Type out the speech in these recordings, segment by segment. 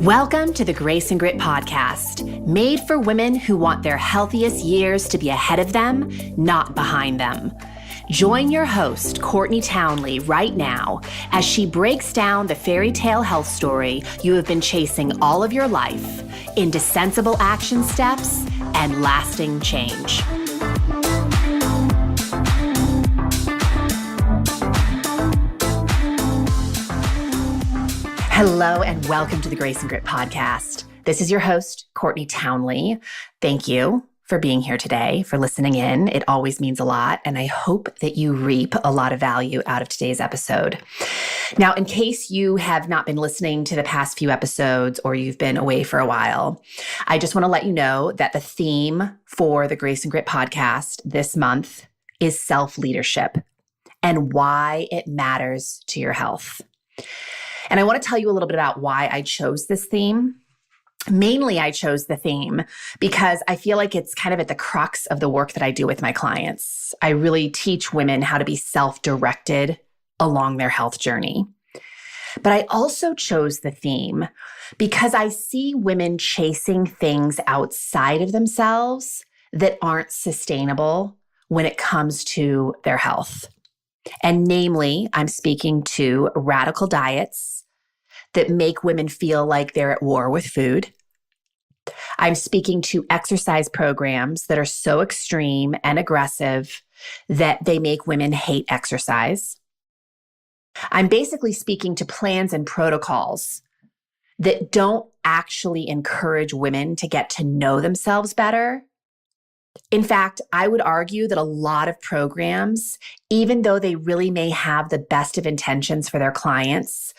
Welcome to the Grace and Grit podcast, made for women who want their healthiest years to be ahead of them, not behind them. Join your host, Courtney Townley, right now as she breaks down the fairy tale health story you have been chasing all of your life into sensible action steps and lasting change. Hello and welcome to the Grace and Grit podcast. This is your host, Courtney Townley. Thank you for being here today, for listening in. It always means a lot, and I hope that you reap a lot of value out of today's episode. Now, in case you have not been listening to the past few episodes or you've been away for a while, I just want to let you know that the theme for the Grace and Grit podcast this month is self-leadership and why it matters to your health. And I want to tell you a little bit about why I chose this theme. Mainly, I chose the theme because I feel like it's kind of at the crux of the work that I do with my clients. I really teach women how to be self-directed along their health journey. But I also chose the theme because I see women chasing things outside of themselves that aren't sustainable when it comes to their health. And namely, I'm speaking to radical diets that make women feel like they're at war with food. I'm speaking to exercise programs that are so extreme and aggressive that they make women hate exercise. I'm basically speaking to plans and protocols that don't actually encourage women to get to know themselves better. In fact, I would argue that a lot of programs, even though they really may have the best of intentions for their clients,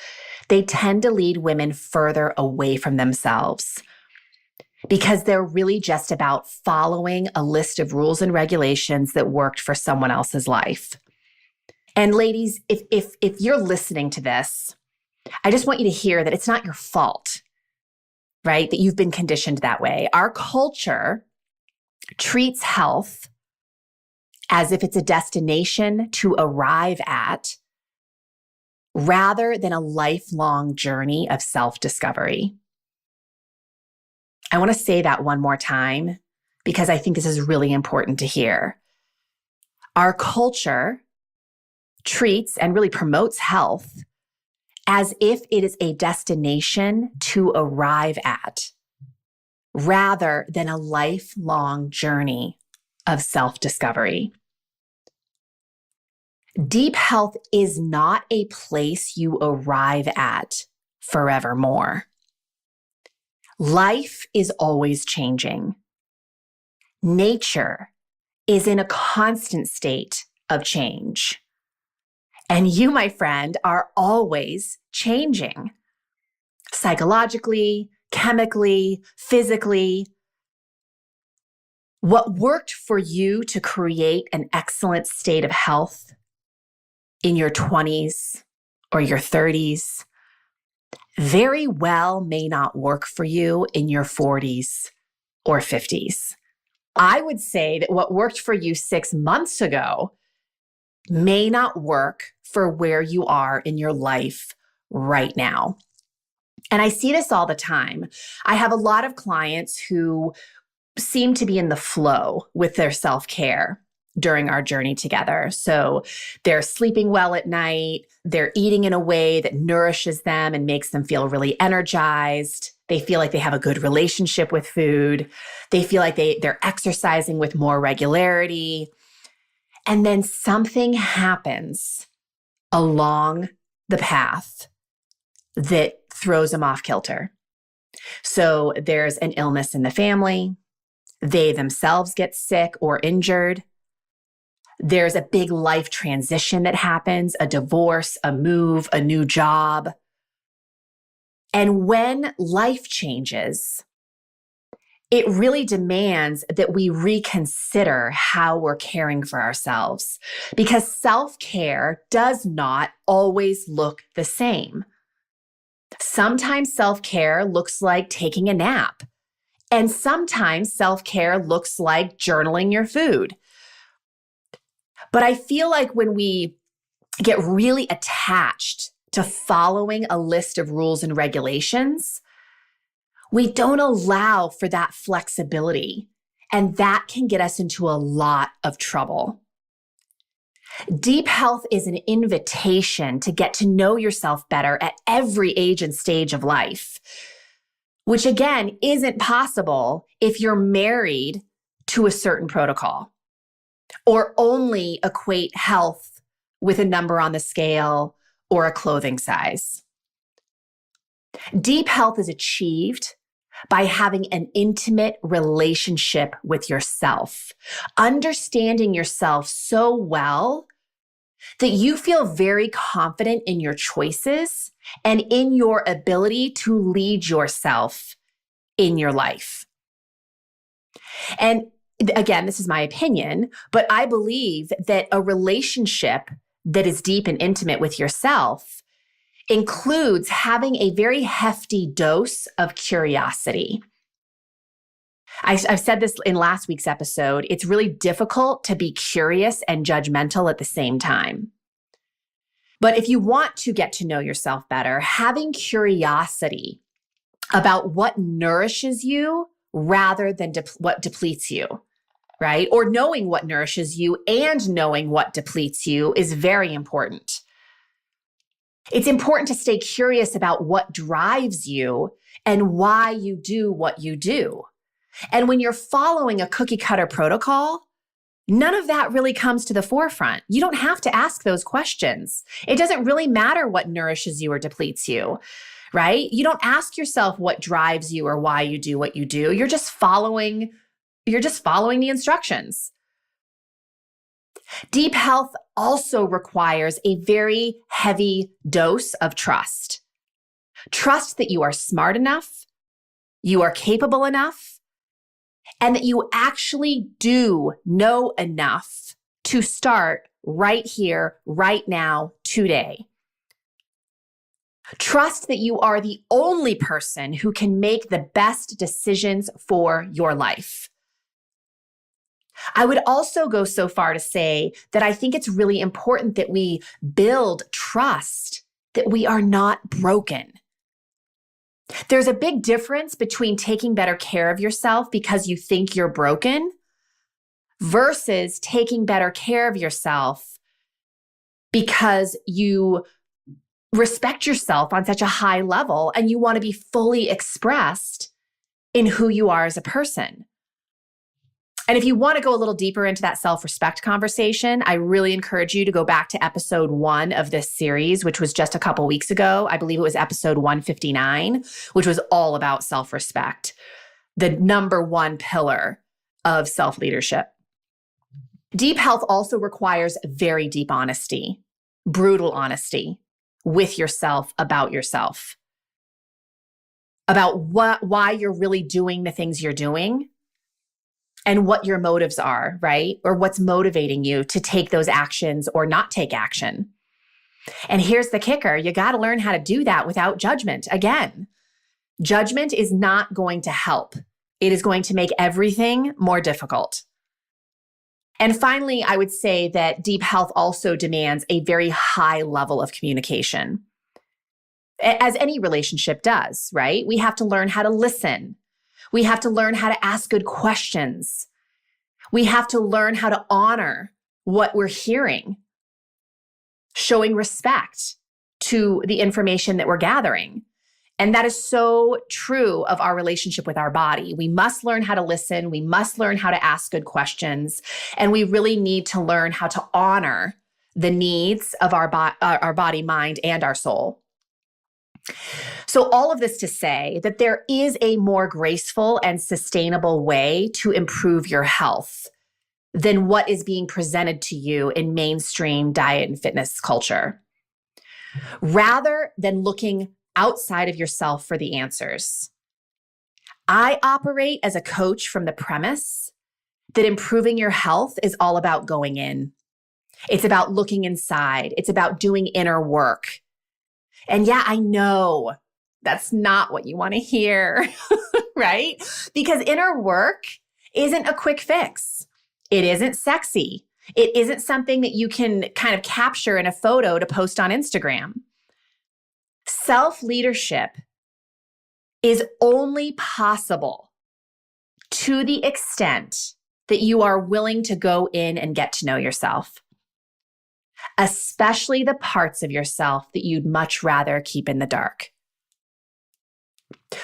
they tend to lead women further away from themselves because they're really just about following a list of rules and regulations that worked for someone else's life. And ladies, if you're listening to this, I just want you to hear that it's not your fault, right? That you've been conditioned that way. Our culture treats health as if it's a destination to arrive at rather than a lifelong journey of self-discovery. I want to say that one more time because I think this is really important to hear. Our culture treats and really promotes health as if it is a destination to arrive at rather than a lifelong journey of self-discovery. Deep health is not a place you arrive at forevermore. Life is always changing. Nature is in a constant state of change. And you, my friend, are always changing. Psychologically, chemically, physically. What worked for you to create an excellent state of health in your 20s or your 30s very well may not work for you in your 40s or 50s. I would say that what worked for you 6 months ago may not work for where you are in your life right now. And I see this all the time. I have a lot of clients who seem to be in the flow with their self-care during our journey together. So they're sleeping well at night. They're eating in a way that nourishes them and makes them feel really energized. They feel like they have a good relationship with food. They feel like they're exercising with more regularity. And then something happens along the path that throws them off kilter. So there's an illness in the family. They themselves get sick or injured. There's a big life transition that happens, a divorce, a move, a new job. And when life changes, it really demands that we reconsider how we're caring for ourselves because self-care does not always look the same. Sometimes self-care looks like taking a nap, and sometimes self-care looks like journaling your food. But I feel like when we get really attached to following a list of rules and regulations, We don't allow for that flexibility, and that can get us into a lot of trouble. Deep health is an invitation to get to know yourself better at every age and stage of life, which again isn't possible if you're married to a certain protocol or only equate health with a number on the scale or a clothing size. Deep health is achieved by having an intimate relationship with yourself, understanding yourself so well that you feel very confident in your choices and in your ability to lead yourself in your life. And again, this is my opinion, but I believe that a relationship that is deep and intimate with yourself includes having a very hefty dose of curiosity. I've said this in last week's episode. It's really difficult to be curious and judgmental at the same time. But if you want to get to know yourself better, having curiosity about what nourishes you rather than what depletes you, right? Or knowing what nourishes you and knowing what depletes you is very important. It's important to stay curious about what drives you and why you do what you do. And when you're following a cookie cutter protocol, none of that really comes to the forefront. You don't have to ask those questions. It doesn't really matter what nourishes you or depletes you, right? You don't ask yourself what drives you or why you do what you do. You're just following the instructions. Deep health also requires a very heavy dose of trust. Trust that you are smart enough, you are capable enough, and that you actually do know enough to start right here, right now, today. Trust that you are the only person who can make the best decisions for your life. I would also go so far to say that I think it's really important that we build trust that we are not broken. There's a big difference between taking better care of yourself because you think you're broken versus taking better care of yourself because you respect yourself on such a high level and you want to be fully expressed in who you are as a person. And if you want to go a little deeper into that self-respect conversation, I really encourage you to go back to episode 1 of this series, which was just a couple weeks ago. I believe it was episode 159, which was all about self-respect, the number one pillar of self-leadership. Deep health also requires very deep honesty, brutal honesty with yourself, about why you're really doing the things you're doing, and what your motives are, right? Or what's motivating you to take those actions or not take action. And here's the kicker. You got to learn how to do that without judgment. Again, judgment is not going to help. It is going to make everything more difficult. And finally, I would say that deep health also demands a very high level of communication, as any relationship does, right? We have to learn how to listen. We have to learn how to ask good questions. We have to learn how to honor what we're hearing, showing respect to the information that we're gathering. And that is so true of our relationship with our body. We must learn how to listen. We must learn how to ask good questions. And we really need to learn how to honor the needs of our body, mind, and our soul. So all of this to say that there is a more graceful and sustainable way to improve your health than what is being presented to you in mainstream diet and fitness culture. Rather than looking outside of yourself for the answers, I operate as a coach from the premise that improving your health is all about going in. It's about looking inside. It's about doing inner work. And yeah, I know that's not what you want to hear, right? Because inner work isn't a quick fix. It isn't sexy. It isn't something that you can kind of capture in a photo to post on Instagram. Self-leadership is only possible to the extent that you are willing to go in and get to know yourself, especially the parts of yourself that you'd much rather keep in the dark.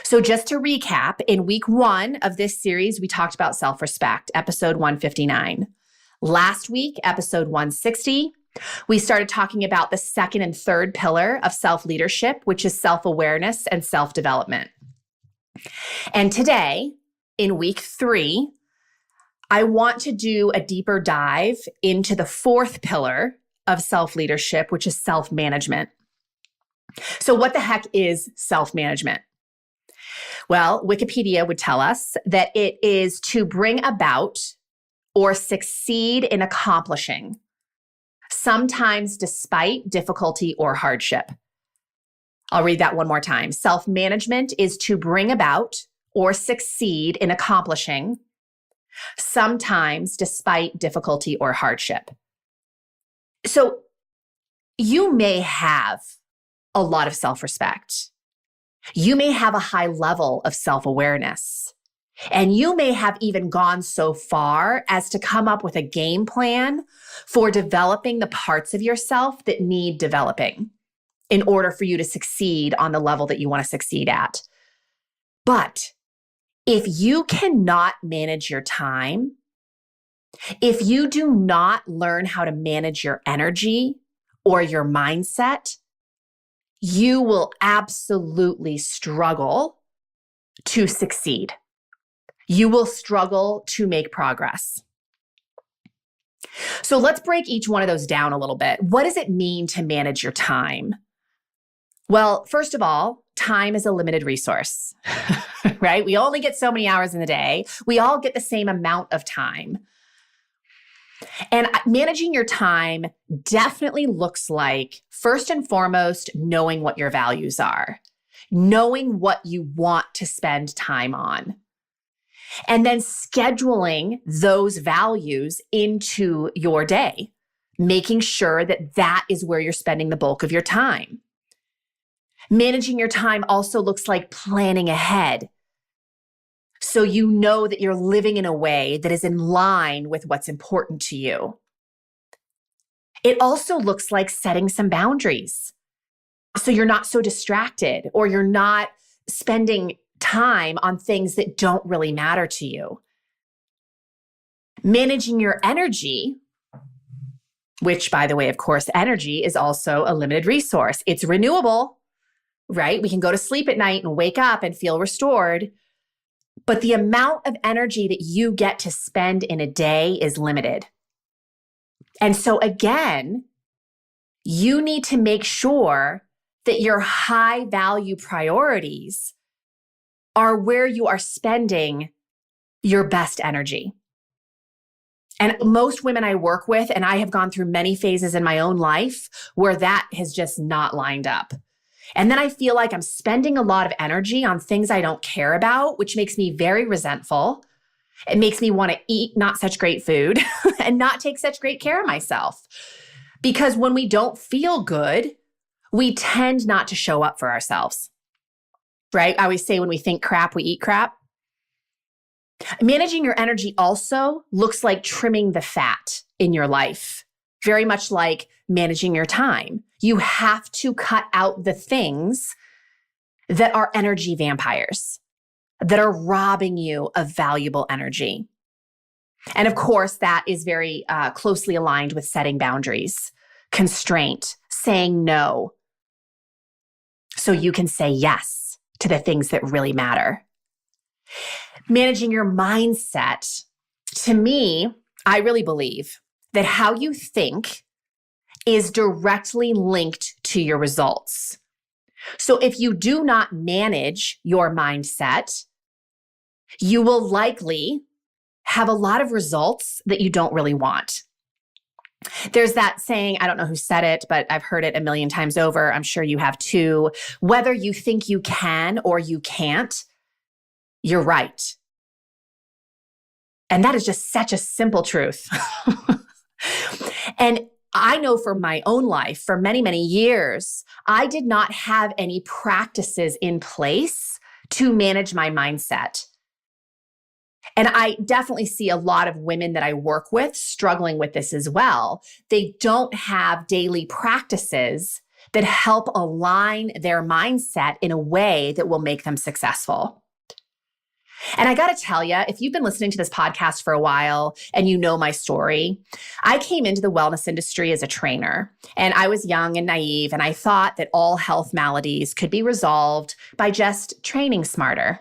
So just to recap, in week 1 of this series, we talked about self-respect, episode 159. Last week, episode 160, we started talking about the second and third pillar of self-leadership, which is self-awareness and self-development. And today, in week 3, I want to do a deeper dive into the fourth pillar of self-leadership, which is self-management. So what the heck is self-management? Well, Wikipedia would tell us that it is to bring about or succeed in accomplishing, sometimes despite difficulty or hardship. I'll read that one more time. Self-management is to bring about or succeed in accomplishing, sometimes despite difficulty or hardship. So you may have a lot of self-respect. You may have a high level of self-awareness. And you may have even gone so far as to come up with a game plan for developing the parts of yourself that need developing in order for you to succeed on the level that you want to succeed at. But if you cannot manage your time, if you do not learn how to manage your energy or your mindset, you will absolutely struggle to succeed. You will struggle to make progress. So let's break each one of those down a little bit. What does it mean to manage your time? Well, first of all, time is a limited resource, right? We only get so many hours in the day. We all get the same amount of time. And managing your time definitely looks like, first and foremost, knowing what your values are, knowing what you want to spend time on, and then scheduling those values into your day, making sure that that is where you're spending the bulk of your time. Managing your time also looks like planning ahead, so you know that you're living in a way that is in line with what's important to you. It also looks like setting some boundaries, so you're not so distracted or you're not spending time on things that don't really matter to you. Managing your energy, which, by the way, of course, energy is also a limited resource. It's renewable, right? We can go to sleep at night and wake up and feel restored. But the amount of energy that you get to spend in a day is limited. And so again, you need to make sure that your high value priorities are where you are spending your best energy. And most women I work with, and I have gone through many phases in my own life where that has just not lined up. And then I feel like I'm spending a lot of energy on things I don't care about, which makes me very resentful. It makes me want to eat not such great food and not take such great care of myself. Because when we don't feel good, we tend not to show up for ourselves, right? I always say when we think crap, we eat crap. Managing your energy also looks like trimming the fat in your life, very much like managing your time. You have to cut out the things that are energy vampires, that are robbing you of valuable energy. And of course, that is very closely aligned with setting boundaries, constraint, saying no, so you can say yes to the things that really matter. Managing your mindset, to me, I really believe that how you think is directly linked to your results. So if you do not manage your mindset, you will likely have a lot of results that you don't really want. There's that saying, I don't know who said it, but I've heard it a million times over. I'm sure you have too. Whether you think you can or you can't, you're right. And that is just such a simple truth. And I know for my own life, for many, many years, I did not have any practices in place to manage my mindset. And I definitely see a lot of women that I work with struggling with this as well. They don't have daily practices that help align their mindset in a way that will make them successful. And I got to tell you, if you've been listening to this podcast for a while and you know my story, I came into the wellness industry as a trainer, and I was young and naive, and I thought that all health maladies could be resolved by just training smarter,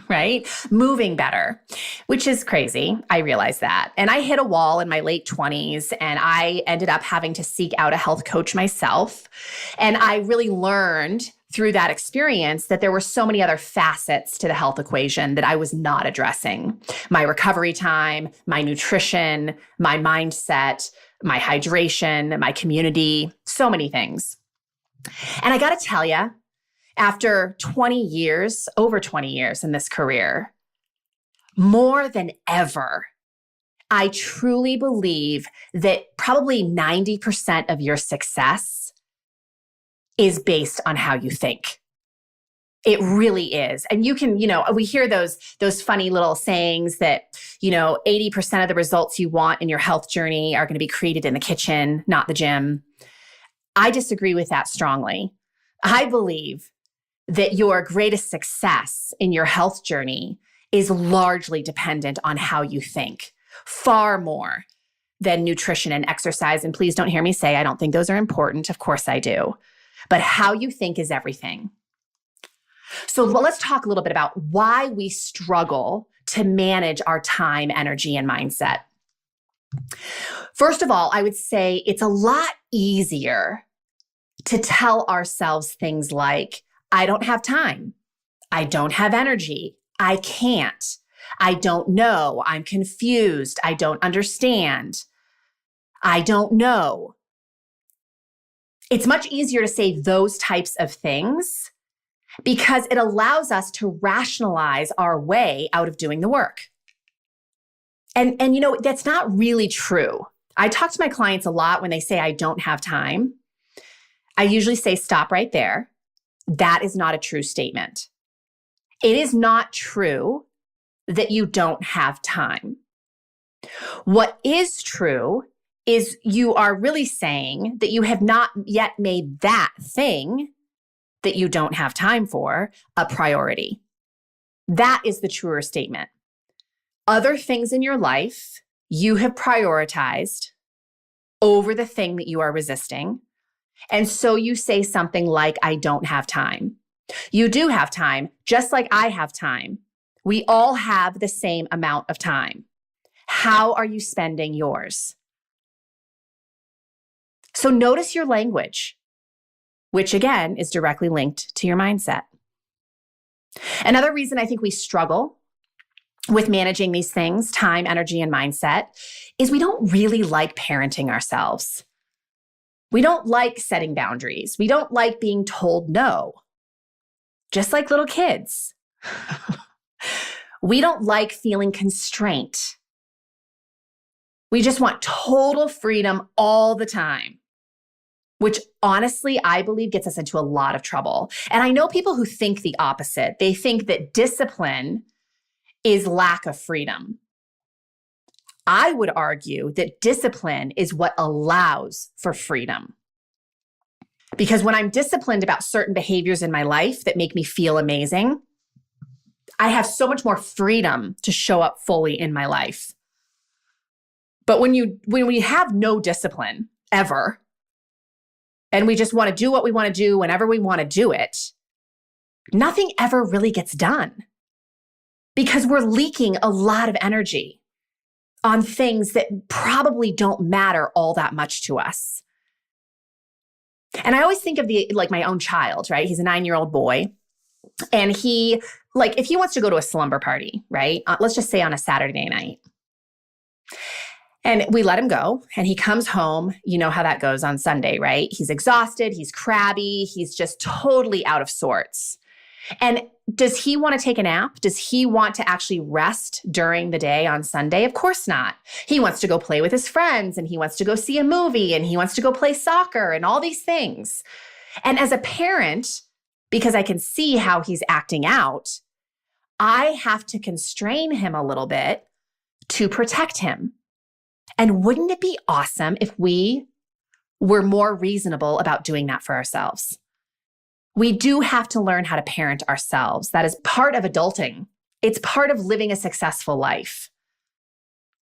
right? Moving better, which is crazy. I realized that. And I hit a wall in my late 20s, and I ended up having to seek out a health coach myself. And I really learned through that experience that there were so many other facets to the health equation that I was not addressing. My recovery time, my nutrition, my mindset, my hydration, my community, so many things. And I got to tell you, after 20 years, over 20 years in this career, more than ever, I truly believe that probably 90% of your success is based on how you think. It really is. And you can, we hear those funny little sayings that, 80% of the results you want in your health journey are going to be created in the kitchen, not the gym. I disagree with that strongly. I believe that your greatest success in your health journey is largely dependent on how you think, far more than nutrition and exercise. And please don't hear me say I don't think those are important. Of course I do. But how you think is everything. So let's talk a little bit about why we struggle to manage our time, energy, and mindset. First of all, I would say it's a lot easier to tell ourselves things like, I don't have time. I don't have energy. I can't. I don't know. I'm confused. I don't understand. I don't know. It's much easier to say those types of things because it allows us to rationalize our way out of doing the work. And that's not really true. I talk to my clients a lot when they say, I don't have time. I usually say, stop right there. That is not a true statement. It is not true that you don't have time. What is true is you are really saying that you have not yet made that thing that you don't have time for a priority. That is the truer statement. Other things in your life you have prioritized over the thing that you are resisting. And so you say something like, I don't have time. You do have time, just like I have time. We all have the same amount of time. How are you spending yours? So notice your language, which again is directly linked to your mindset. Another reason I think we struggle with managing these things, time, energy, and mindset, is we don't really like parenting ourselves. We don't like setting boundaries. We don't like being told no, just like little kids. We don't like feeling constraint. We just want total freedom all the time, which honestly, I believe gets us into a lot of trouble. And I know people who think the opposite. They think that discipline is lack of freedom. I would argue that discipline is what allows for freedom. Because when I'm disciplined about certain behaviors in my life that make me feel amazing, I have so much more freedom to show up fully in my life. But when we have no discipline ever, and we just want to do what we want to do whenever we want to do it, nothing ever really gets done because we're leaking a lot of energy on things that probably don't matter all that much to us. And I always think of my own child, right? He's a 9-year-old boy. And he, if he wants to go to a slumber party, right? Let's just say on a Saturday night. And we let him go and he comes home. You know how that goes on Sunday, right? He's exhausted. He's crabby. He's just totally out of sorts. And does he want to take a nap? Does he want to actually rest during the day on Sunday? Of course not. He wants to go play with his friends and he wants to go see a movie and he wants to go play soccer and all these things. And as a parent, because I can see how he's acting out, I have to constrain him a little bit to protect him. And wouldn't it be awesome if we were more reasonable about doing that for ourselves? We do have to learn how to parent ourselves. That is part of adulting. It's part of living a successful life.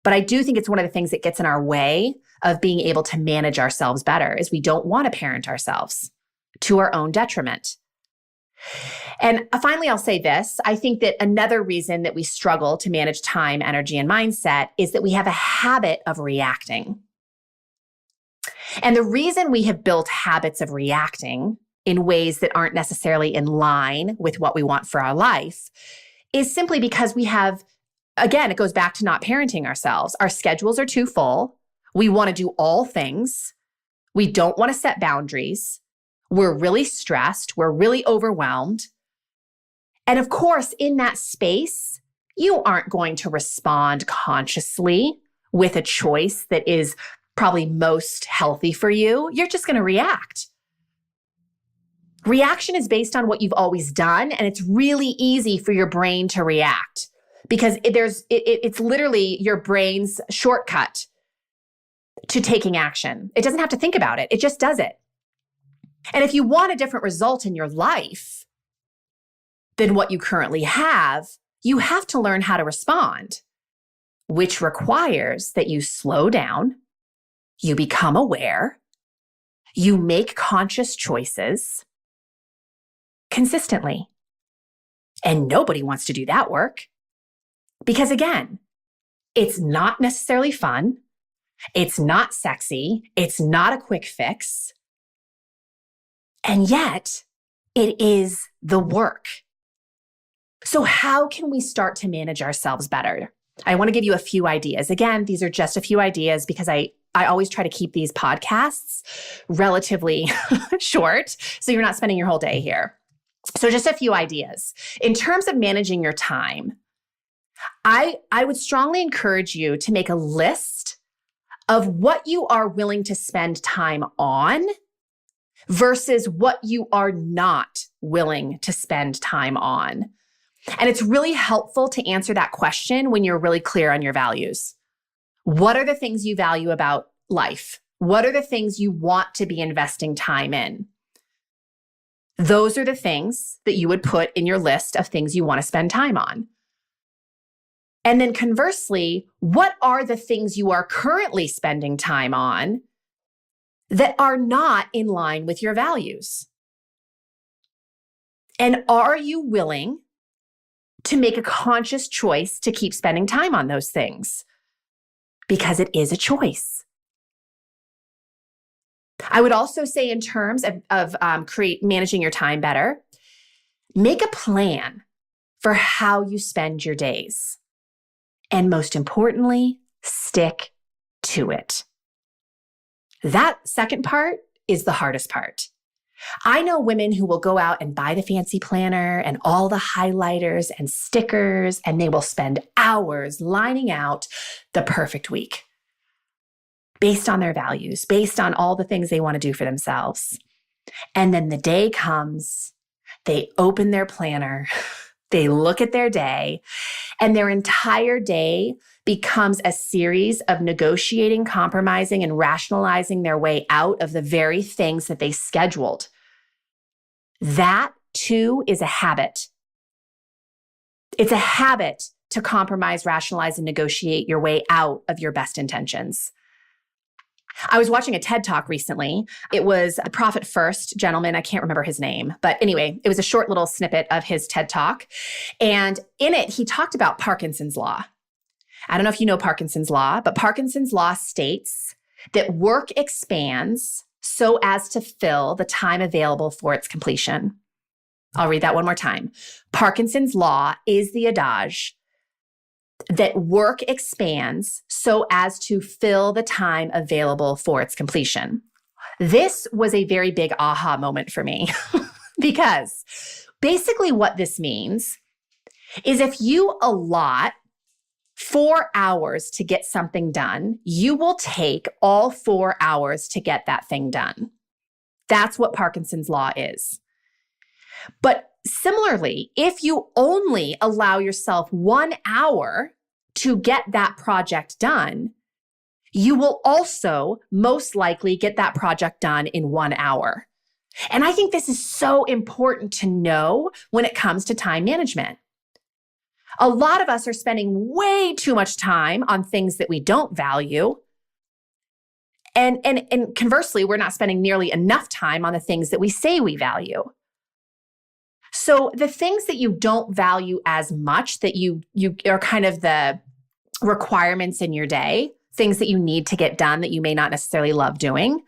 But I do think it's one of the things that gets in our way of being able to manage ourselves better is we don't want to parent ourselves to our own detriment. And finally, I'll say this. I think that another reason that we struggle to manage time, energy, and mindset is that we have a habit of reacting. And the reason we have built habits of reacting in ways that aren't necessarily in line with what we want for our life is simply because we have, again, it goes back to not parenting ourselves. Our schedules are too full. We want to do all things. We don't want to set boundaries. We're really stressed. We're really overwhelmed. And of course, in that space, you aren't going to respond consciously with a choice that is probably most healthy for you. You're just going to react. Reaction is based on what you've always done, and it's really easy for your brain to react because it's literally your brain's shortcut to taking action. It doesn't have to think about it. It just does it. And if you want a different result in your life than what you currently have, you have to learn how to respond, which requires that you slow down, you become aware, you make conscious choices consistently. And nobody wants to do that work because, again, it's not necessarily fun. It's not sexy. It's not a quick fix. And yet, it is the work. So how can we start to manage ourselves better? I want to give you a few ideas. Again, these are just a few ideas because I always try to keep these podcasts relatively short, so you're not spending your whole day here. So just a few ideas. In terms of managing your time, I would strongly encourage you to make a list of what you are willing to spend time on versus what you are not willing to spend time on. And it's really helpful to answer that question when you're really clear on your values. What are the things you value about life? What are the things you want to be investing time in? Those are the things that you would put in your list of things you want to spend time on. And then conversely, what are the things you are currently spending time on that are not in line with your values? And are you willing to make a conscious choice to keep spending time on those things? Because it is a choice. I would also say in terms of managing your time better, make a plan for how you spend your days. And most importantly, stick to it. That second part is the hardest part. I know women who will go out and buy the fancy planner and all the highlighters and stickers, and they will spend hours lining out the perfect week based on their values, based on all the things they want to do for themselves. And then the day comes, they open their planner, they look at their day, and their entire day becomes a series of negotiating, compromising, and rationalizing their way out of the very things that they scheduled. That, too, is a habit. It's a habit to compromise, rationalize, and negotiate your way out of your best intentions. I was watching a TED Talk recently. It was the Profit First gentleman. I can't remember his name. But anyway, it was a short little snippet of his TED Talk. And in it, he talked about Parkinson's Law. I don't know if you know Parkinson's Law, but Parkinson's Law states that work expands so as to fill the time available for its completion. I'll read that one more time. Parkinson's Law is the adage that work expands so as to fill the time available for its completion. This was a very big aha moment for me because basically what this means is if you allot 4 hours to get something done, you will take all 4 hours to get that thing done. That's what Parkinson's Law is. But similarly, if you only allow yourself 1 hour to get that project done, you will also most likely get that project done in 1 hour. And I think this is so important to know when it comes to time management. A lot of us are spending way too much time on things that we don't value. And conversely, we're not spending nearly enough time on the things that we say we value. So the things that you don't value as much, that you are kind of the requirements in your day, things that you need to get done that you may not necessarily love doing.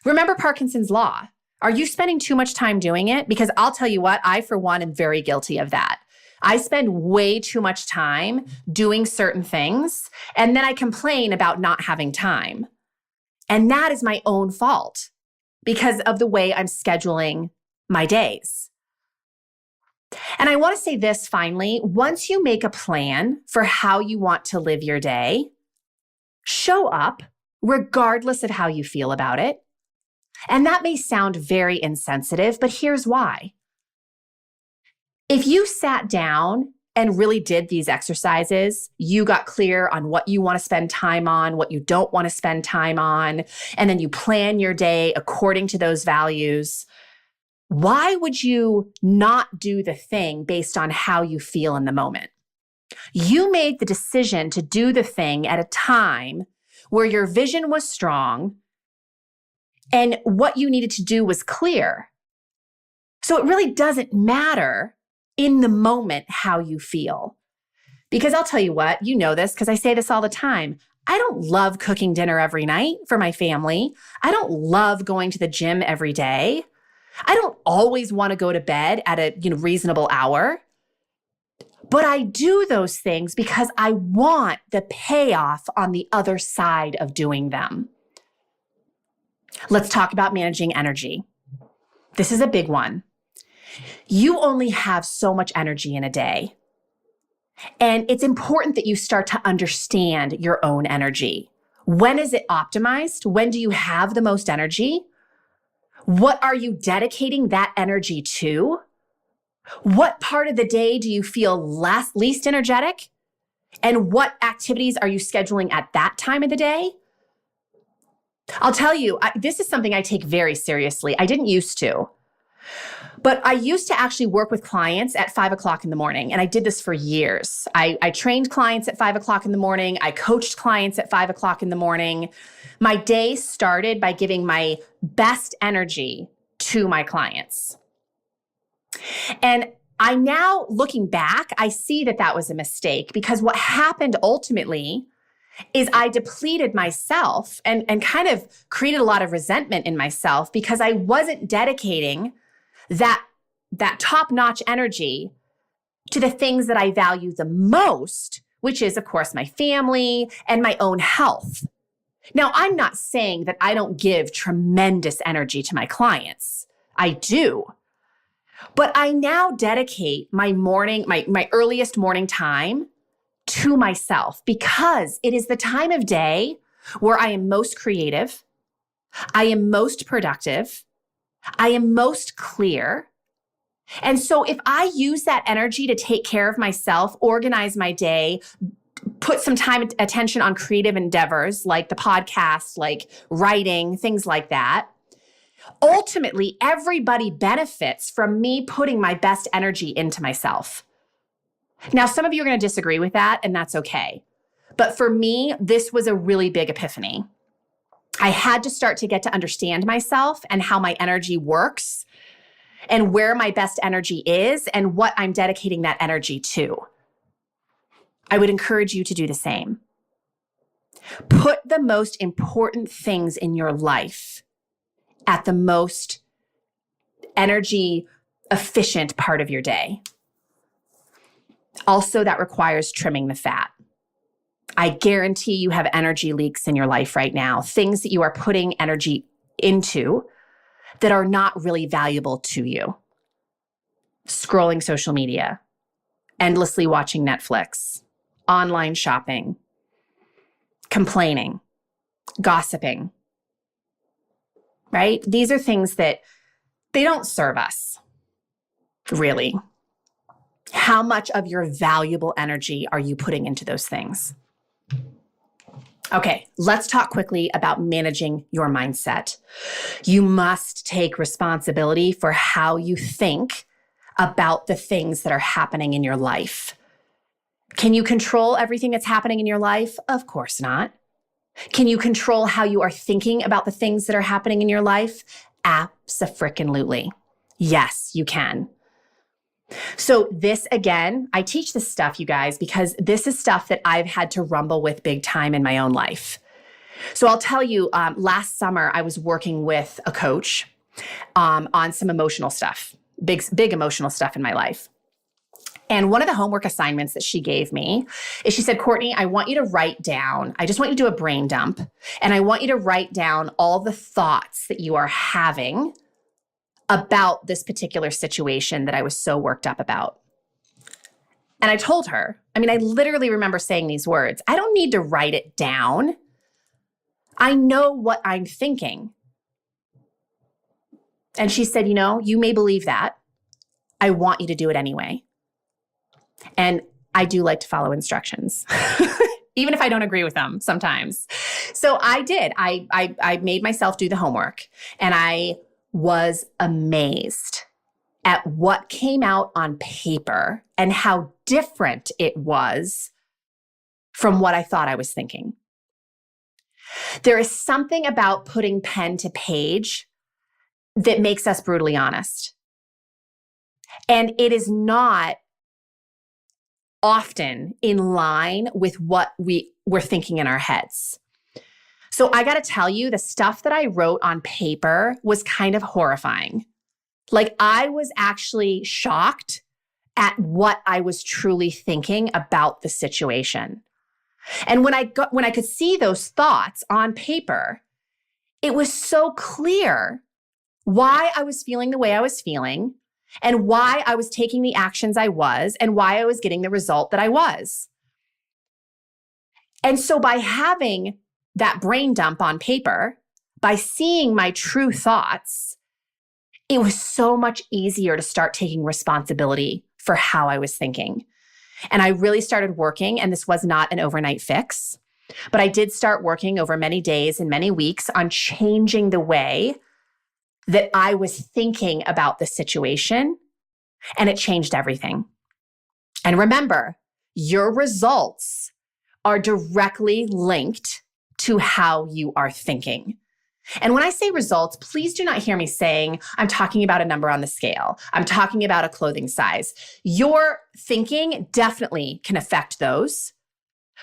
Remember Parkinson's law. Are you spending too much time doing it? Because I'll tell you what, I, for one, am very guilty of that. I spend way too much time doing certain things, and then I complain about not having time. And that is my own fault because of the way I'm scheduling my days. And I want to say this finally, once you make a plan for how you want to live your day, show up regardless of how you feel about it. And that may sound very insensitive, but here's why. If you sat down and really did these exercises, you got clear on what you want to spend time on, what you don't want to spend time on, and then you plan your day according to those values, why would you not do the thing based on how you feel in the moment? You made the decision to do the thing at a time where your vision was strong and what you needed to do was clear. So it really doesn't matter in the moment how you feel. Because I'll tell you what, you know this because I say this all the time. I don't love cooking dinner every night for my family. I don't love going to the gym every day. I don't always want to go to bed at a reasonable hour. But I do those things because I want the payoff on the other side of doing them. Let's talk about managing energy. This is a big one. You only have so much energy in a day. And it's important that you start to understand your own energy. When is it optimized? When do you have the most energy? What are you dedicating that energy to? What part of the day do you feel least energetic? And what activities are you scheduling at that time of the day? I'll tell you, this is something I take very seriously. I didn't used to. But I used to actually work with clients at 5 o'clock in the morning, and I did this for years. I trained clients at 5 o'clock in the morning. I coached clients at 5 o'clock in the morning. My day started by giving my best energy to my clients. And I now, looking back, I see that that was a mistake because what happened ultimately is I depleted myself and kind of created a lot of resentment in myself because I wasn't dedicating that top-notch energy to the things that I value the most, which is, of course, my family and my own health. Now, I'm not saying that I don't give tremendous energy to my clients. I do. But I now dedicate my morning, my earliest morning time to myself because it is the time of day where I am most creative, I am most productive, I am most clear. And so if I use that energy to take care of myself, organize my day, put some time and attention on creative endeavors like the podcast, like writing, things like that, ultimately everybody benefits from me putting my best energy into myself. Now, some of you are going to disagree with that, and that's okay. But for me, this was a really big epiphany. I had to start to get to understand myself and how my energy works and where my best energy is and what I'm dedicating that energy to. I would encourage you to do the same. Put the most important things in your life at the most energy efficient part of your day. Also, that requires trimming the fat. I guarantee you have energy leaks in your life right now, things that you are putting energy into that are not really valuable to you. Scrolling social media, endlessly watching Netflix, online shopping, complaining, gossiping, right? These are things that they don't serve us. Really? How much of your valuable energy are you putting into those things? Okay, let's talk quickly about managing your mindset. You must take responsibility for how you think about the things that are happening in your life. Can you control everything that's happening in your life? Of course not. Can you control how you are thinking about the things that are happening in your life? Abso-frickin-lutely. Yes, you can. So this, again, I teach this stuff, you guys, because this is stuff that I've had to rumble with big time in my own life. So I'll tell you, last summer, I was working with a coach on some emotional stuff, big emotional stuff in my life. And one of the homework assignments that she gave me is she said, Courtney, I want you to write down, I just want you to do a brain dump, and I want you to write down all the thoughts that you are having about this particular situation that I was so worked up about. And I told her, I literally remember saying these words, I don't need to write it down. I know what I'm thinking. And she said, you may believe that. I want you to do it anyway. And I do like to follow instructions, even if I don't agree with them sometimes. So I did. I made myself do the homework, and I was amazed at what came out on paper and how different it was from what I thought I was thinking. There is something about putting pen to page that makes us brutally honest. And it is not often in line with what we're thinking in our heads. So I got to tell you, the stuff that I wrote on paper was kind of horrifying. Like, I was actually shocked at what I was truly thinking about the situation. And when I could see those thoughts on paper, it was so clear why I was feeling the way I was feeling, and why I was taking the actions I was, and why I was getting the result that I was. And so by having that brain dump on paper, by seeing my true thoughts, it was so much easier to start taking responsibility for how I was thinking. And I really started working, and this was not an overnight fix, but I did start working over many days and many weeks on changing the way that I was thinking about the situation, and it changed everything. And remember, your results are directly linked to how you are thinking. And when I say results, please do not hear me saying I'm talking about a number on the scale. I'm talking about a clothing size. Your thinking definitely can affect those.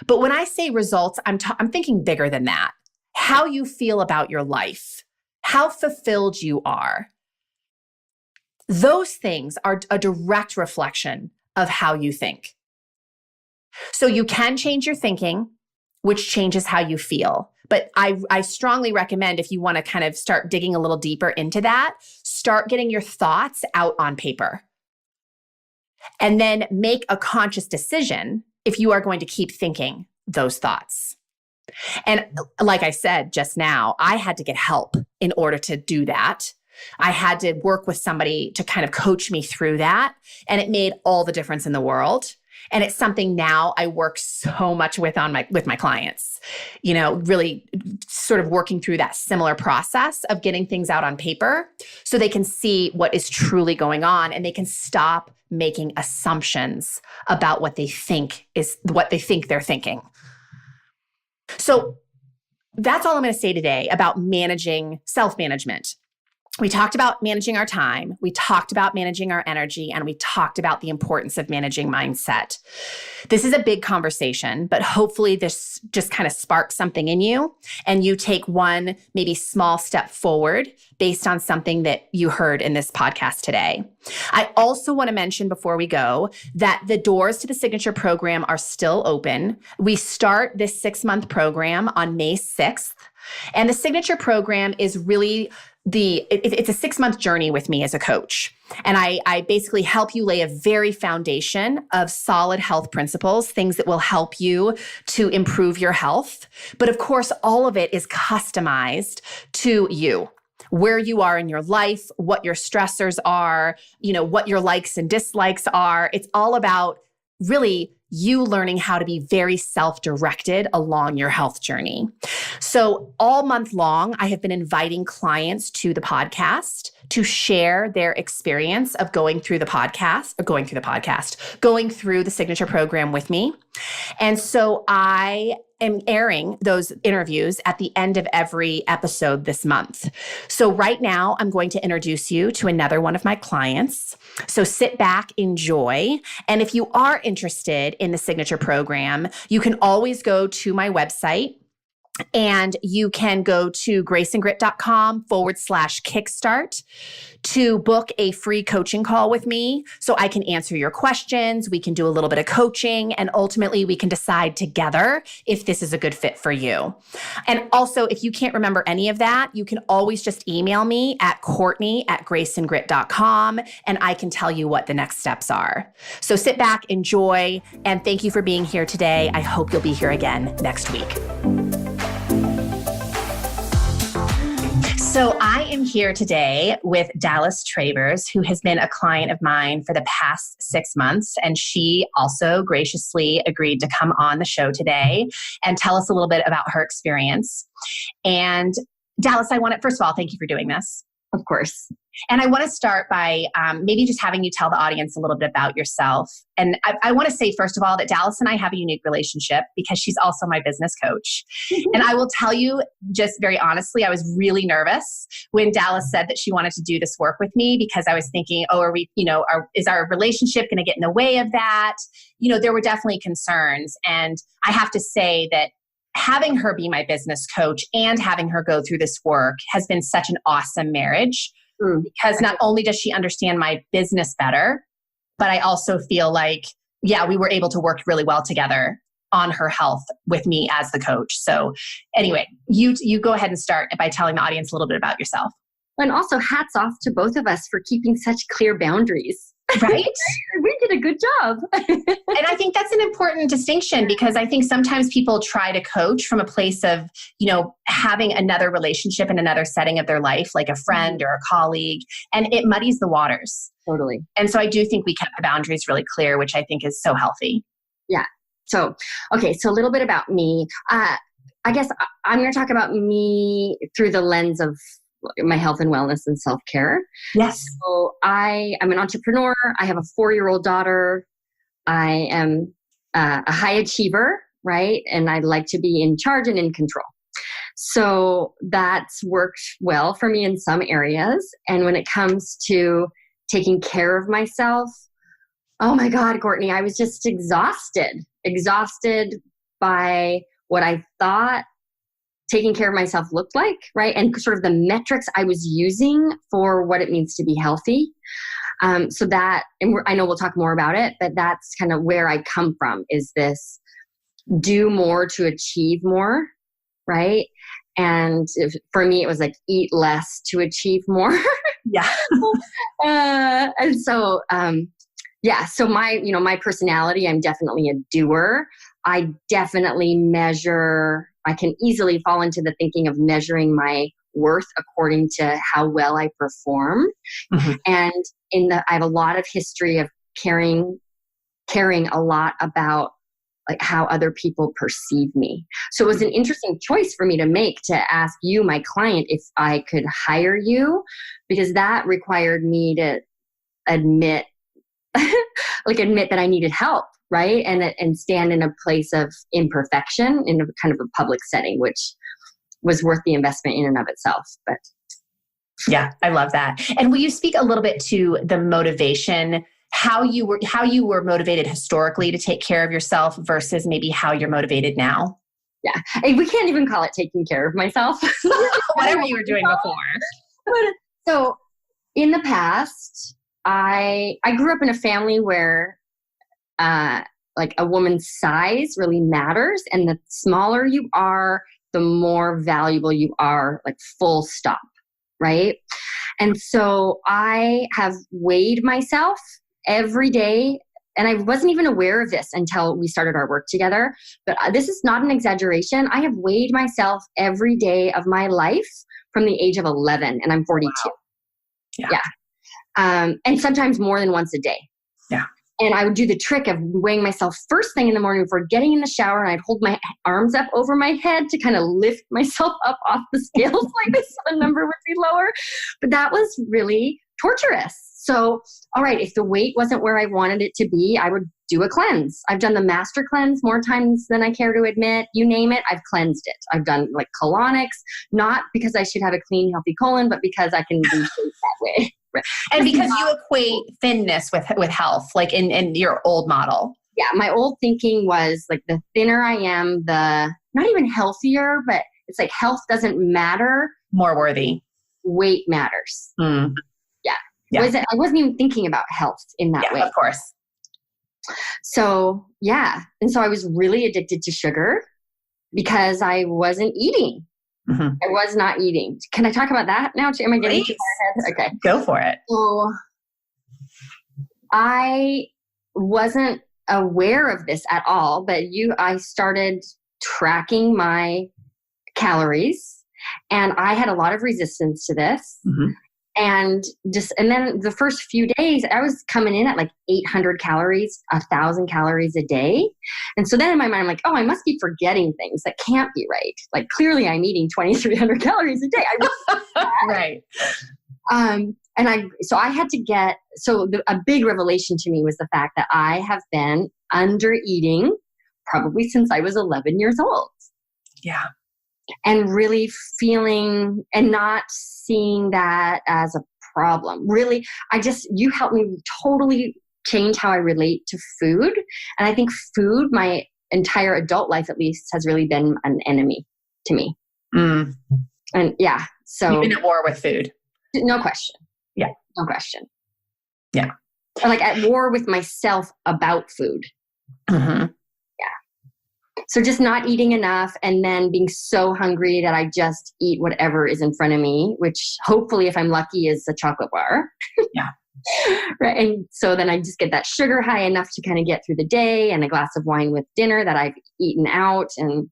But when I say results, I'm thinking bigger than that. How you feel about your life, how fulfilled you are. Those things are a direct reflection of how you think. So you can change your thinking, which changes how you feel. But I strongly recommend, if you want to kind of start digging a little deeper into that, start getting your thoughts out on paper. And then make a conscious decision if you are going to keep thinking those thoughts. And like I said just now, I had to get help in order to do that. I had to work with somebody to kind of coach me through that. And it made all the difference in the world. And it's something now I work so much with my clients, really sort of working through that similar process of getting things out on paper so they can see what is truly going on, and they can stop making assumptions about what they think they're thinking. So that's all I'm going to say today about managing self-management. We talked about managing our time, we talked about managing our energy, and we talked about the importance of managing mindset. This is a big conversation, but hopefully this just kind of sparks something in you, and you take one maybe small step forward based on something that you heard in this podcast today. I also want to mention before we go that the doors to the Signature Program are still open. We start this 6-month program on May 6th, and the Signature Program is really it's a 6-month journey with me as a coach. And I basically help you lay a very foundation of solid health principles, things that will help you to improve your health. But of course, all of it is customized to you. where you are in your life, what your stressors are, what your likes and dislikes are. It's all about really you learning how to be very self-directed along your health journey. So all month long, I have been inviting clients to the podcast to share their experience of going through the signature program with me. And so I am airing those interviews at the end of every episode this month. So right now, I'm going to introduce you to another one of my clients. So sit back, enjoy. And if you are interested in the signature program, you can always go to my website. And you can go to graceandgrit.com/kickstart to book a free coaching call with me so I can answer your questions. We can do a little bit of coaching, and ultimately we can decide together if this is a good fit for you. And also, if you can't remember any of that, you can always just email me at Courtney@graceandgrit.com and I can tell you what the next steps are. So sit back, enjoy, and thank you for being here today. I hope you'll be here again next week. So I am here today with Dallas Travers, who has been a client of mine for the past 6 months. And she also graciously agreed to come on the show today and tell us a little bit about her experience. And Dallas, first of all, thank you for doing this. Of course. And I want to start by maybe just having you tell the audience a little bit about yourself. And I want to say, first of all, that Dallas and I have a unique relationship because she's also my business coach. And I will tell you just very honestly, I was really nervous when Dallas said that she wanted to do this work with me because I was thinking, is our relationship going to get in the way of that? There were definitely concerns. And I have to say that having her be my business coach and having her go through this work has been such an awesome marriage because not only does she understand my business better, but I also feel like, we were able to work really well together on her health with me as the coach. So anyway, you go ahead and start by telling the audience a little bit about yourself. And also hats off to both of us for keeping such clear boundaries. Right? We did a good job. And I think that's an important distinction because I think sometimes people try to coach from a place of, having another relationship in another setting of their life, like a friend or a colleague, and it muddies the waters. Totally. And so I do think we kept the boundaries really clear, which I think is so healthy. Yeah. So a little bit about me. I guess I'm going to talk about me through the lens of my health and wellness and self-care. Yes. So I'm an entrepreneur. I have a 4-year-old daughter. I am a high achiever, right? And I like to be in charge and in control. So that's worked well for me in some areas. And when it comes to taking care of myself, oh my God, Courtney, I was just exhausted by what I thought taking care of myself looked like, right? And sort of the metrics I was using for what it means to be healthy. So that, and I know we'll talk more about it, but that's kind of where I come from, is this do more to achieve more, right? And for me, it was like eat less to achieve more. Yeah. And so, so my personality, I'm definitely a doer. I definitely I can easily fall into the thinking of measuring my worth according to how well I perform. Mm-hmm. And I have a lot of history of caring a lot about like how other people perceive me. So it was an interesting choice for me to make, to ask you, my client, if I could hire you, because that required me to admit that I needed help. Right. And stand in a place of imperfection in a kind of a public setting, which was worth the investment in and of itself. But yeah, I love that. And will you speak a little bit to the motivation, how you were motivated historically to take care of yourself versus maybe how you're motivated now? Yeah. We can't even call it taking care of myself. Whatever you were doing before. So in the past, I grew up in a family where like a woman's size really matters. And the smaller you are, the more valuable you are, like full stop. Right. And so I have weighed myself every day. And I wasn't even aware of this until we started our work together. But this is not an exaggeration. I have weighed myself every day of my life from the age of 11 and I'm 42. Wow. Yeah. And sometimes more than once a day. Yeah. And I would do the trick of weighing myself first thing in the morning before getting in the shower. And I'd hold my arms up over my head to kind of lift myself up off the scales like so the number would be lower. But that was really torturous. So, all right, if the weight wasn't where I wanted it to be, I would do a cleanse. I've done the master cleanse more times than I care to admit. You name it, I've cleansed it. I've done like colonics, not because I should have a clean, healthy colon, but because I can lose weight that way. And because you equate thinness with health, like in your old model. Yeah, my old thinking was like the thinner I am, the not even healthier, but it's like health doesn't matter. More worthy. Weight matters. Mm. Yeah. I wasn't even thinking about health in that way. Of course. So, yeah. And so I was really addicted to sugar because I wasn't eating. Mm-hmm. I was not eating. Can I talk about that now? Am I getting too far ahead? Okay. Go for it. So I wasn't aware of this at all, but I started tracking my calories and I had a lot of resistance to this. Mm-hmm. And then the first few days, I was coming in at like 800 calories, 1,000 calories a day. And so then in my mind, I'm like, oh, I must be forgetting things. That can't be right. Like clearly I'm eating 2,300 calories a day. Right. So I had to a big revelation to me was the fact that I have been under eating probably since I was 11 years old. Yeah. And really feeling and not seeing that as a problem. Really, you helped me totally change how I relate to food. And I think food, my entire adult life at least, has really been an enemy to me. Mm. And yeah, so. You've been at war with food. No question. Yeah. No question. Yeah. Or like at war with myself about food. Mm-hmm. So just not eating enough and then being so hungry that I just eat whatever is in front of me, which hopefully if I'm lucky is a chocolate bar. Yeah. Right. And so then I just get that sugar high enough to kind of get through the day and a glass of wine with dinner that I've eaten out and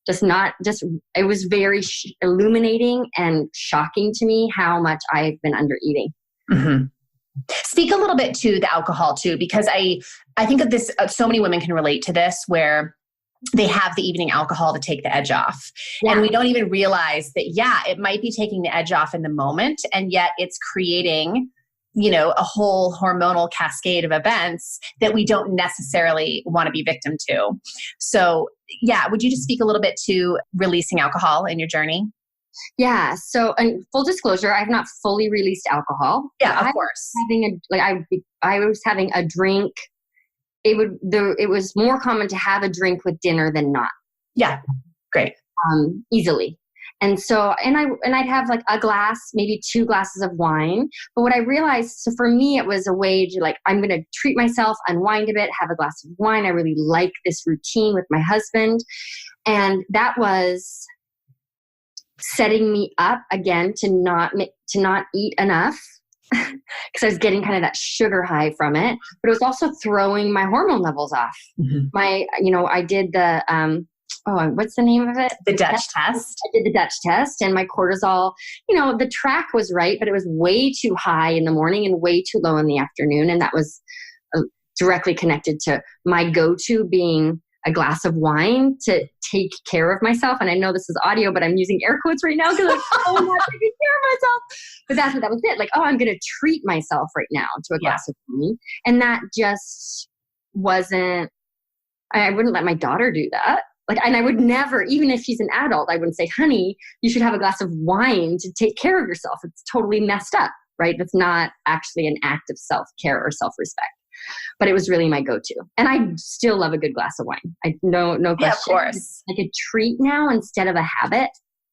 it was very illuminating and shocking to me how much I've been under eating. Mm-hmm. Speak a little bit to the alcohol too, because I think of this, so many women can relate to this where they have the evening alcohol to take the edge off. Yeah. And we don't even realize that, it might be taking the edge off in the moment. And yet it's creating, a whole hormonal cascade of events that we don't necessarily want to be victim to. So would you just speak a little bit to releasing alcohol in your journey? Yeah. So, and full disclosure, I've not fully released alcohol. Yeah, of course. I was having a drink. It was more common to have a drink with dinner than not. Yeah. Great. Easily. And so, and I'd have like a glass, maybe 2 glasses of wine. But what I realized, so for me, it was a way to like, I'm going to treat myself, unwind a bit, have a glass of wine. I really like this routine with my husband. And that was setting me up again to not eat enough. Because I was getting kind of that sugar high from it, but it was also throwing my hormone levels off. Mm-hmm. I did the, what's the name of it? The Dutch test. I did the Dutch test and my cortisol, the track was right, but it was way too high in the morning and way too low in the afternoon. And that was directly connected to my go-to being a glass of wine to take care of myself. And I know this is audio, but I'm using air quotes right now because I'm not taking care of myself. But that was it. Like, I'm going to treat myself right now to a glass of wine. And that just wasn't, I wouldn't let my daughter do that. And I would never, even if she's an adult, I wouldn't say, honey, you should have a glass of wine to take care of yourself. It's totally messed up, right? That's not actually an act of self-care or self-respect. But it was really my go-to. And I still love a good glass of wine. No question. Yeah, of course. It's like a treat now instead of a habit.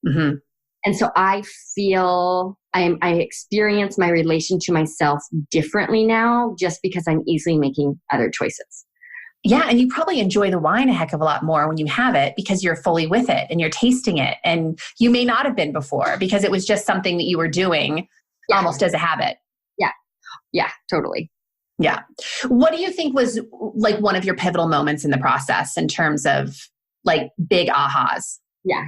Mm-hmm. And so I feel I experience my relation to myself differently now just because I'm easily making other choices. Yeah. And you probably enjoy the wine a heck of a lot more when you have it because you're fully with it and you're tasting it. And you may not have been before because it was just something that you were doing almost as a habit. Yeah. Yeah, totally. Yeah. What do you think was like one of your pivotal moments in the process in terms of like big ahas? Yeah.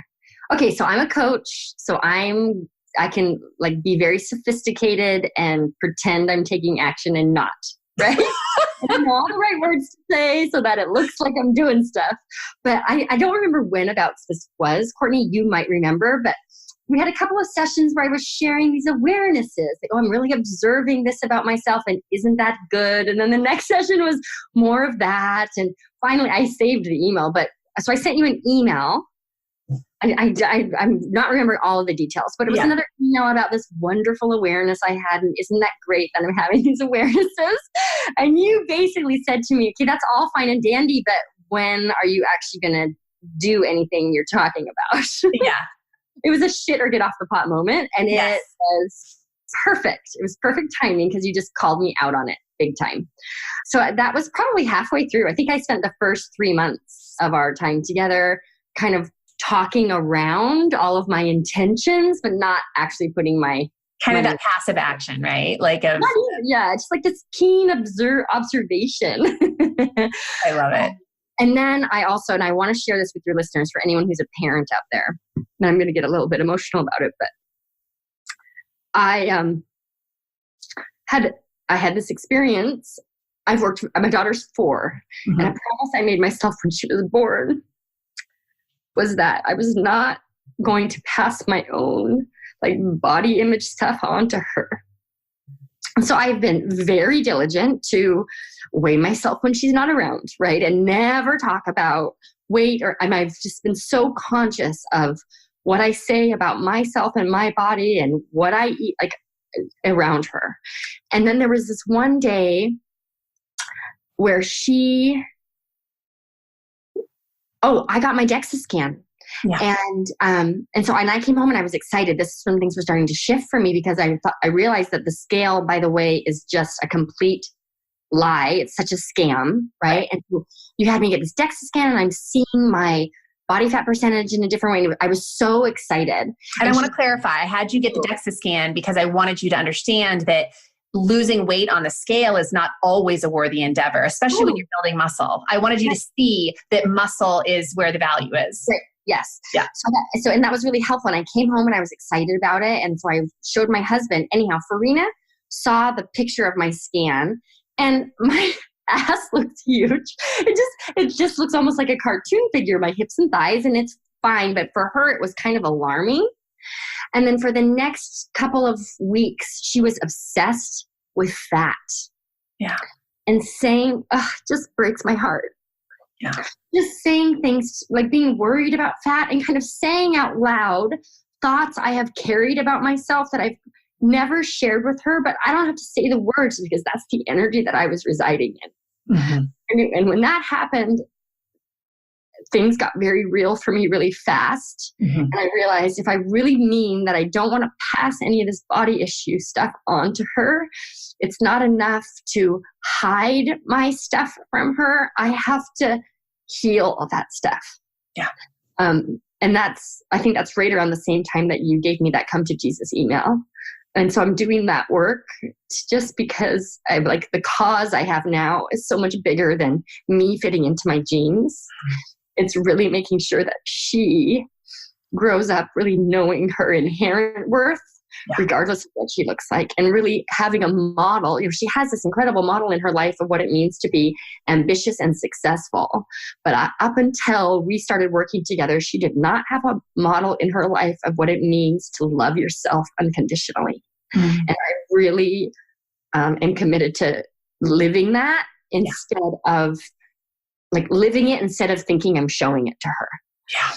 Okay. So I'm a coach. So I'm I can like be very sophisticated and pretend I'm taking action and not, right? And I know all the right words to say so that it looks like I'm doing stuff. But I don't remember when about this was. Courtney, you might remember, but we had a couple of sessions where I was sharing these awarenesses. Like, oh, I'm really observing this about myself, and isn't that good? And then the next session was more of that. And finally, I saved the email. But so I sent you an email. I'm not remembering all of the details, but it was another email about this wonderful awareness I had. And isn't that great that I'm having these awarenesses? And you basically said to me, okay, that's all fine and dandy, but when are you actually going to do anything you're talking about? Yeah. It was a shit or get off the pot moment. And it was perfect. It was perfect timing because you just called me out on it big time. So that was probably halfway through. I think I spent the first 3 months of our time together kind of talking around all of my intentions, but not actually putting my kind of that passive action, right? Like just like this keen observation. I love it. And then I want to share this with your listeners for anyone who's a parent out there. And I'm going to get a little bit emotional about it, but I had this experience. My daughter's 4, and a promise I made myself when she was born was that I was not going to pass my own like body image stuff on to her. And so I've been very diligent to weigh myself when she's not around, right? And never talk about weight I've just been so conscious of what I say about myself and my body and what I eat like around her. And then there was this one day where I got my DEXA scan. Yeah. And so I came home and I was excited. This is when things were starting to shift for me because I realized that the scale, by the way, is just a complete lie. It's such a scam, right? And you had me get this DEXA scan and I'm seeing my body fat percentage in a different way. I was so excited. And I want to clarify, I had you get the DEXA scan because I wanted you to understand that losing weight on the scale is not always a worthy endeavor, especially when you're building muscle. I wanted you to see that muscle is where the value is. Right. Yes. Yeah. And that was really helpful. And I came home and I was excited about it. And so I showed my husband. Anyhow, Farina saw the picture of my scan and my ass looked huge. It just looks almost like a cartoon figure, my hips and thighs, and it's fine. But for her, it was kind of alarming. And then for the next couple of weeks, she was obsessed with fat. Yeah. And saying, just breaks my heart. Yeah. Just saying things like being worried about fat and kind of saying out loud thoughts I have carried about myself that I've never shared with her, but I don't have to say the words because that's the energy that I was residing in. Mm-hmm. And when that happened, things got very real for me really fast. Mm-hmm. And I realized if I really mean that I don't want to pass any of this body issue stuff on to her, it's not enough to hide my stuff from her. I have to heal all that stuff. Yeah. And I think that's right around the same time that you gave me that come to Jesus email. And so I'm doing that work just because the cause I have now is so much bigger than me fitting into my jeans. It's really making sure that she grows up really knowing her inherent worth, regardless of what she looks like, and really having a model. She has this incredible model in her life of what it means to be ambitious and successful. But up until we started working together, she did not have a model in her life of what it means to love yourself unconditionally. Mm-hmm. And I really am committed to living that instead of living it instead of thinking I'm showing it to her. Yeah.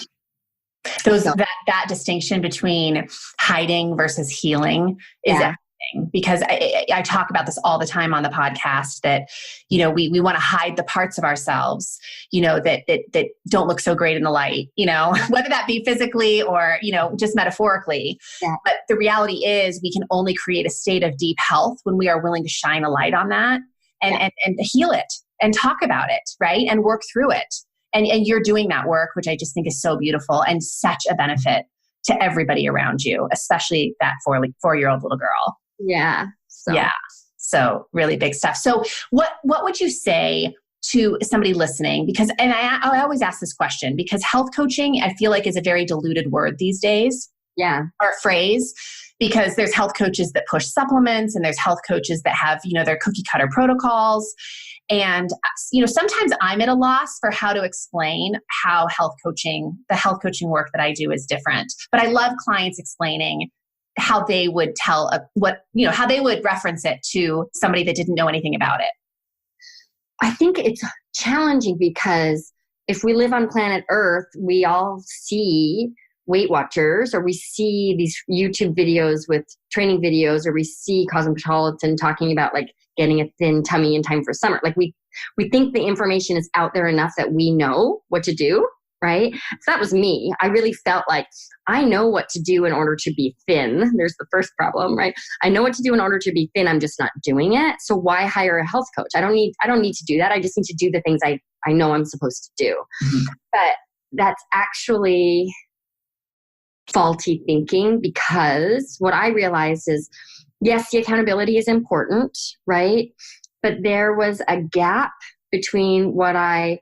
That distinction between hiding versus healing is everything. Because I talk about this all the time on the podcast that, we want to hide the parts of ourselves, that don't look so great in the light, whether that be physically or, just metaphorically. Yeah. But the reality is we can only create a state of deep health when we are willing to shine a light on that and heal it. And talk about it, right? And work through it. And you're doing that work, which I just think is so beautiful and such a benefit to everybody around you, especially that 4-year-old little girl. Yeah. So really big stuff. So what would you say to somebody listening? Because, and I always ask this question because health coaching, I feel like is a very diluted word these days. Yeah. Or phrase. because there's health coaches that push supplements and there's health coaches that have, their cookie cutter protocols. And, sometimes I'm at a loss for how to explain how the health coaching work that I do is different. But I love clients explaining how they would how they would reference it to somebody that didn't know anything about it. I think it's challenging because if we live on planet Earth, we all see Weight Watchers, or we see these YouTube videos with training videos, or we see Cosmopolitan talking about like getting a thin tummy in time for summer. Like we think the information is out there enough that we know what to do, right? So that was me. I really felt like I know what to do in order to be thin. There's the first problem, right? I know what to do in order to be thin. I'm just not doing it. So why hire a health coach? I don't need to do that. I just need to do the things I know I'm supposed to do. Mm-hmm. But that's actually faulty thinking, because what I realized is, yes, the accountability is important, right? But there was a gap between what I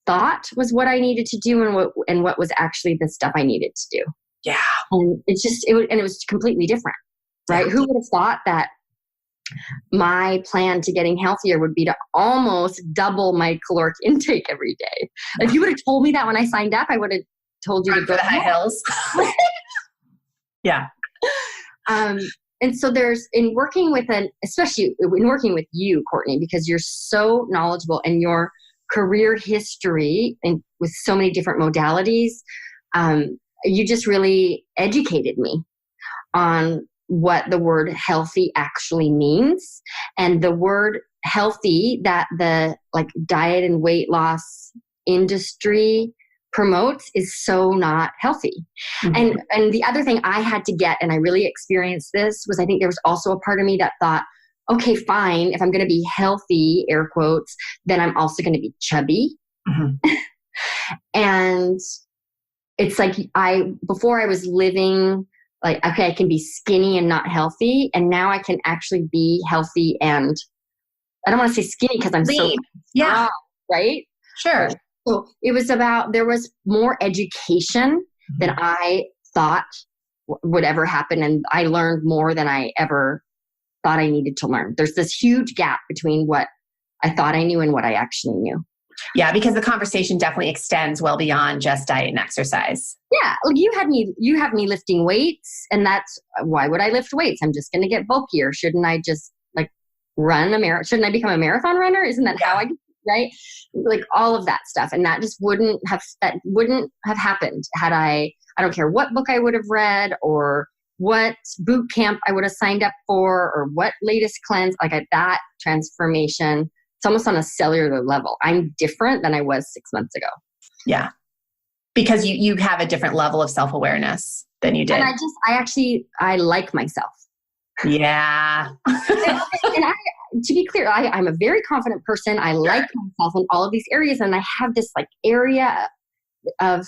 thought was what I needed to do and what was actually the stuff I needed to do. Yeah. And it was completely different, right? Yeah. Who would have thought that my plan to getting healthier would be to almost double my caloric intake every day? If you would have told me that when I signed up, I would have told you to go for the high hills. Yeah. And so in working with especially in working with you, Courtney, because you're so knowledgeable and your career history and with so many different modalities, you just really educated me on what the word healthy actually means. And the word healthy that the like diet and weight loss industry promotes is so not healthy. Mm-hmm. And the other thing I had to get, and I really experienced this, was I think there was also a part of me that thought, okay, fine, if I'm going to be healthy, air quotes, then I'm also going to be chubby. Mm-hmm. And it's like before I was living like, okay, I can be skinny and not healthy. And now I can actually be healthy and I don't want to say skinny because I'm lean. Yeah. Right? Sure. So it was there was more education than I thought would ever happen. And I learned more than I ever thought I needed to learn. There's this huge gap between what I thought I knew and what I actually knew. Yeah, because the conversation definitely extends well beyond just diet and exercise. Yeah, you have me lifting weights, and that's why would I lift weights? I'm just going to get bulkier. Shouldn't I just like run a marathon? Shouldn't I become a marathon runner? Isn't that how I get, right? Like all of that stuff, and that just wouldn't have happened had I don't care what book I would have read or what boot camp I would have signed up for or what latest cleanse, like that transformation. It's almost on a cellular level. I'm different than I was 6 months ago. Yeah. Because you have a different level of self-awareness than you did. And I like myself. Yeah. and to be clear, I'm a very confident person. I like myself in all of these areas. And I have this like area of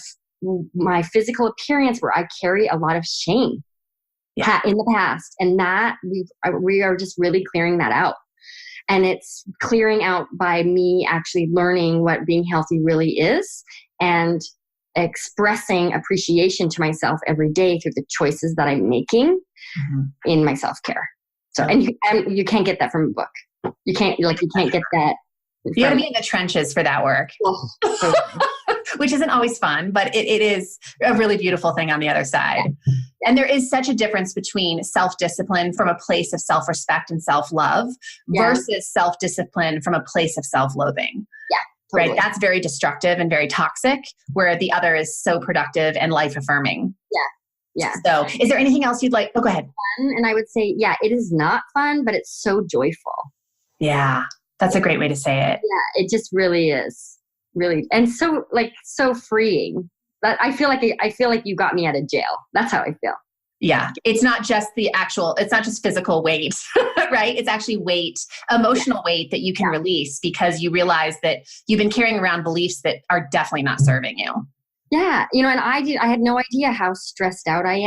my physical appearance where I carry a lot of shame in the past. And that we are just really clearing that out. And it's clearing out by me actually learning what being healthy really is and expressing appreciation to myself every day through the choices that I'm making in my self-care. So, and you can't get that from a book. You can't get that. You got to be in the trenches for that work, which isn't always fun, but it is a really beautiful thing on the other side. And there is such a difference between self-discipline from a place of self-respect and self-love versus self-discipline from a place of self-loathing. Yeah. Totally. Right. That's very destructive and very toxic, where the other is so productive and life-affirming. Yeah. So is there anything else you'd like? Oh, go ahead. Fun, and I would say, it is not fun, but it's so joyful. Yeah. That's a great way to say it. Yeah. It just really is. Really. And so freeing. I feel like you got me out of jail. That's how I feel. Yeah. It's not just it's not just physical weight, right? It's actually weight, emotional weight that you can release because you realize that you've been carrying around beliefs that are definitely not serving you. Yeah. And I had no idea how stressed out I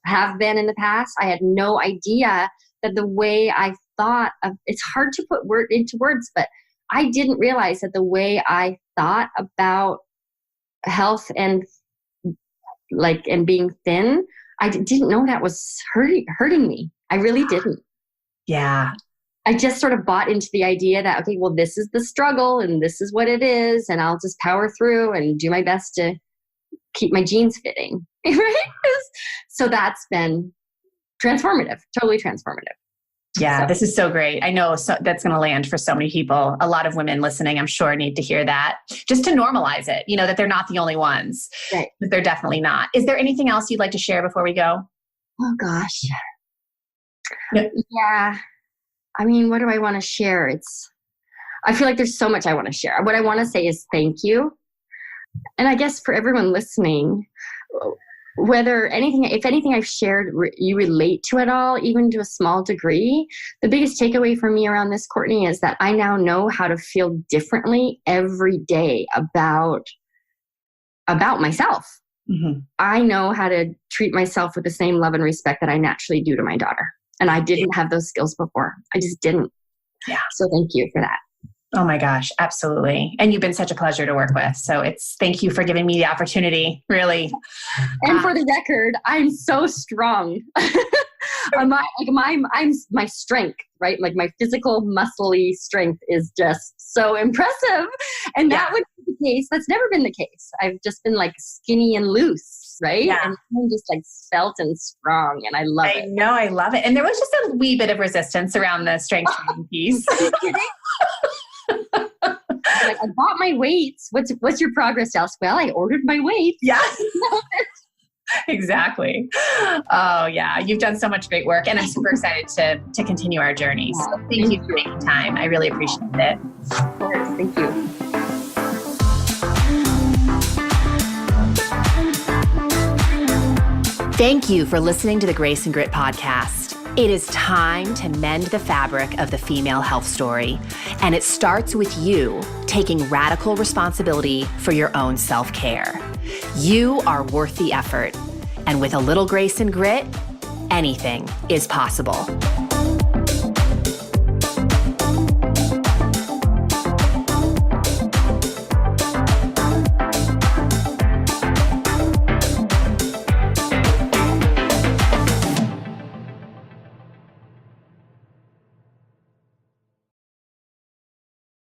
have been in the past. I had no idea that the way I thought of, it's hard to put into words, but I didn't realize that the way I thought about health and being thin, I didn't know that was hurting me. I really didn't. Yeah. I just sort of bought into the idea that, okay, well, this is the struggle and this is what it is. And I'll just power through and do my best to keep my jeans fitting. Right? So that's been transformative, totally transformative. Yeah, this is so great. I know that's going to land for so many people. A lot of women listening, I'm sure, need to hear that just to normalize it, that they're not the only ones. Right. But they're definitely not. Is there anything else you'd like to share before we go? Oh, gosh. No. Yeah. I mean, what do I want to share? I feel like there's so much I want to share. What I want to say is thank you. And I guess for everyone listening, if anything I've shared, you relate to it all, even to a small degree, the biggest takeaway for me around this, Courtney, is that I now know how to feel differently every day about myself. Mm-hmm. I know how to treat myself with the same love and respect that I naturally do to my daughter. And I didn't have those skills before. I just didn't. Yeah. So thank you for that. Oh my gosh, absolutely. And you've been such a pleasure to work with. So thank you for giving me the opportunity, really. And for the record, I'm so strong. My strength, right? Like my physical, muscly strength is just so impressive. And that would be the case. That's never been the case. I've just been like skinny and loose, right? Yeah. And I'm just like svelte and strong, and I love it. I know, I love it. And there was just a wee bit of resistance around the strength training piece. Are you kidding? Like, I bought my weights. What's your progress, Alice? Well, I ordered my weights. Yeah. Exactly. Oh yeah. You've done so much great work, and I'm super excited to continue our journey. So thank you for making time. I really appreciate it. Of course. Thank you. Thank you for listening to the Grace and Grit podcast. It is time to mend the fabric of the female health story. And it starts with you taking radical responsibility for your own self-care. You are worth the effort. And with a little grace and grit, anything is possible.